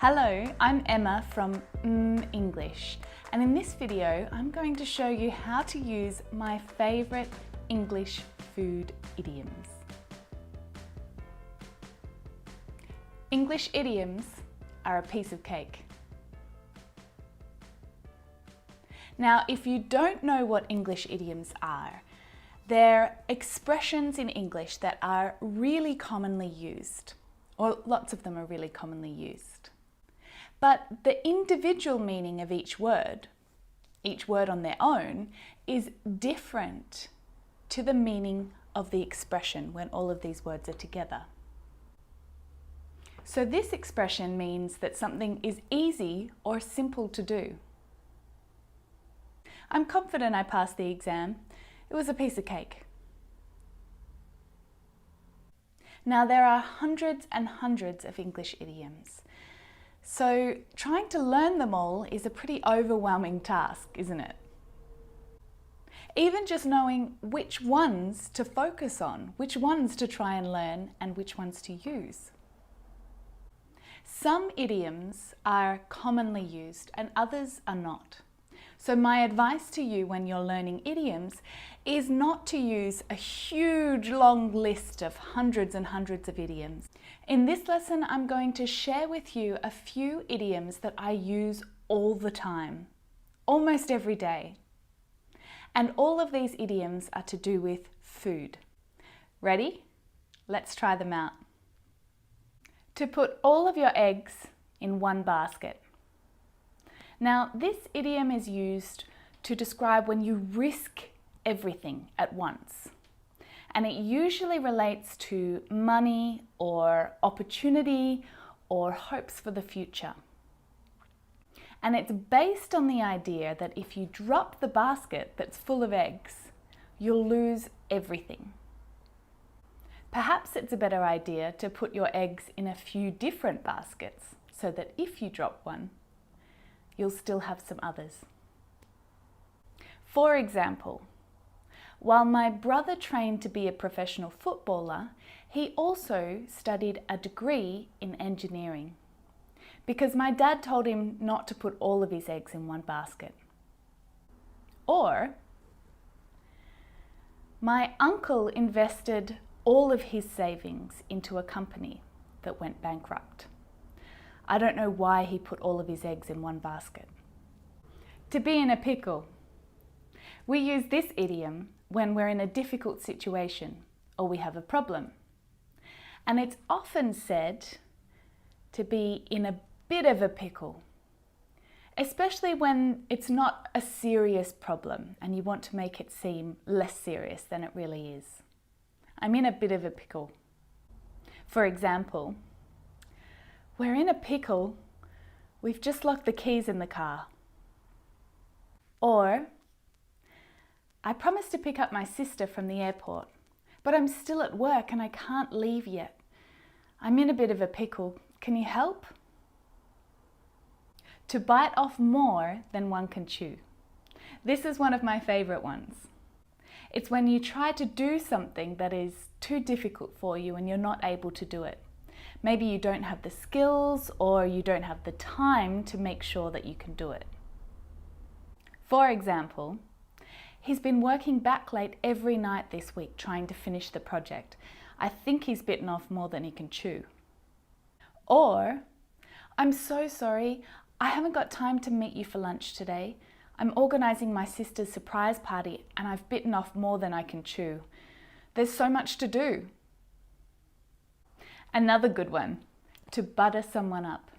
Hello, I'm Emma from English, and in this video I'm going to show you how to use my favourite English food idioms. English idioms are a piece of cake. Now, if you don't know what English idioms are, they're expressions in English that are really commonly used, or lots of them are really commonly used. But the individual meaning of each word on their own, is different to the meaning of the expression when all of these words are together. So this expression means that something is easy or simple to do. I'm confident I passed the exam. It was a piece of cake. Now, there are hundreds and hundreds of English idioms. So trying to learn them all is a pretty overwhelming task, isn't it? Even just knowing which ones to focus on, which ones to try and learn, and which ones to use. Some idioms are commonly used and others are not. So my advice to you when you're learning idioms is not to use a huge long list of hundreds and hundreds of idioms. In this lesson, I'm going to share with you a few idioms that I use all the time, almost every day. And all of these idioms are to do with food. Ready? Let's try them out. To put all of your eggs in one basket. Now, this idiom is used to describe when you risk everything at once. And it usually relates to money or opportunity or hopes for the future. And it's based on the idea that if you drop the basket that's full of eggs, you'll lose everything. Perhaps it's a better idea to put your eggs in a few different baskets so that if you drop one, you'll still have some others. For example, while my brother trained to be a professional footballer, he also studied a degree in engineering because my dad told him not to put all of his eggs in one basket. Or, my uncle invested all of his savings into a company that went bankrupt. I don't know why he put all of his eggs in one basket. To be in a pickle. We use this idiom when we're in a difficult situation or we have a problem. And it's often said to be in a bit of a pickle, especially when it's not a serious problem and you want to make it seem less serious than it really is. I'm in a bit of a pickle. For example, we're in a pickle, we've just locked the keys in the car. Or, I promised to pick up my sister from the airport, but I'm still at work and I can't leave yet. I'm in a bit of a pickle, can you help? To bite off more than one can chew. This is one of my favourite ones. It's when you try to do something that is too difficult for you and you're not able to do it. Maybe you don't have the skills or you don't have the time to make sure that you can do it. For example, he's been working back late every night this week trying to finish the project. I think he's bitten off more than he can chew. Or, I'm so sorry, I haven't got time to meet you for lunch today. I'm organising my sister's surprise party and I've bitten off more than I can chew. There's so much to do. Another good one, to butter someone up.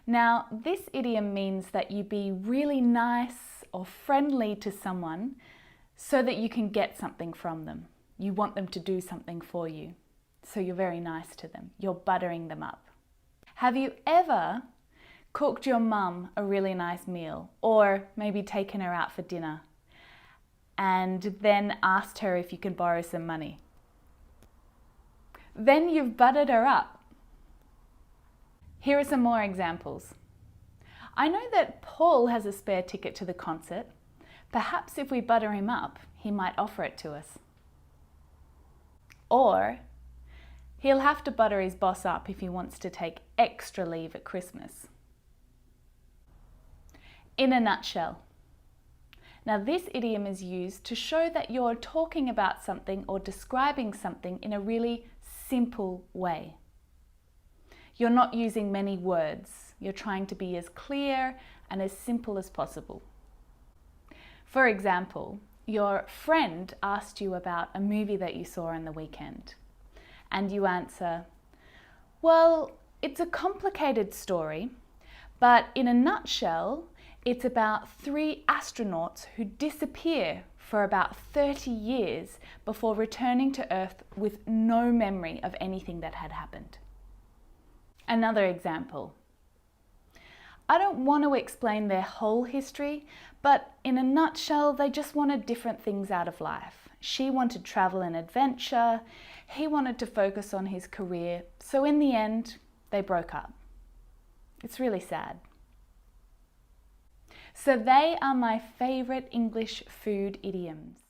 Now, this idiom means that you be really nice or friendly to someone so that you can get something from them. You want them to do something for you, so you're very nice to them. You're buttering them up. Have you ever cooked your mum a really nice meal, or maybe taken her out for dinner and then asked her if you can borrow some money? Then you've buttered her up. Here are some more examples. I know that Paul has a spare ticket to the concert. Perhaps if we butter him up, he might offer it to us. Or, He'll have to butter his boss up if he wants to take extra leave at Christmas. In a nutshell. Now this idiom is used to show that you're talking about something or describing something in a really simple way. You're not using many words. You're trying to be as clear and as simple as possible. For example, your friend asked you about a movie that you saw on the weekend, and you answer, "Well, it's a complicated story, but in a nutshell, it's about 3 astronauts who disappear for about 30 years before returning to Earth with no memory of anything that had happened." Another example. "I don't want to explain their whole history, but in a nutshell, they just wanted different things out of life. She wanted travel and adventure. He wanted to focus on his career. So in the end, they broke up." It's really sad. So they are my favorite English food idioms.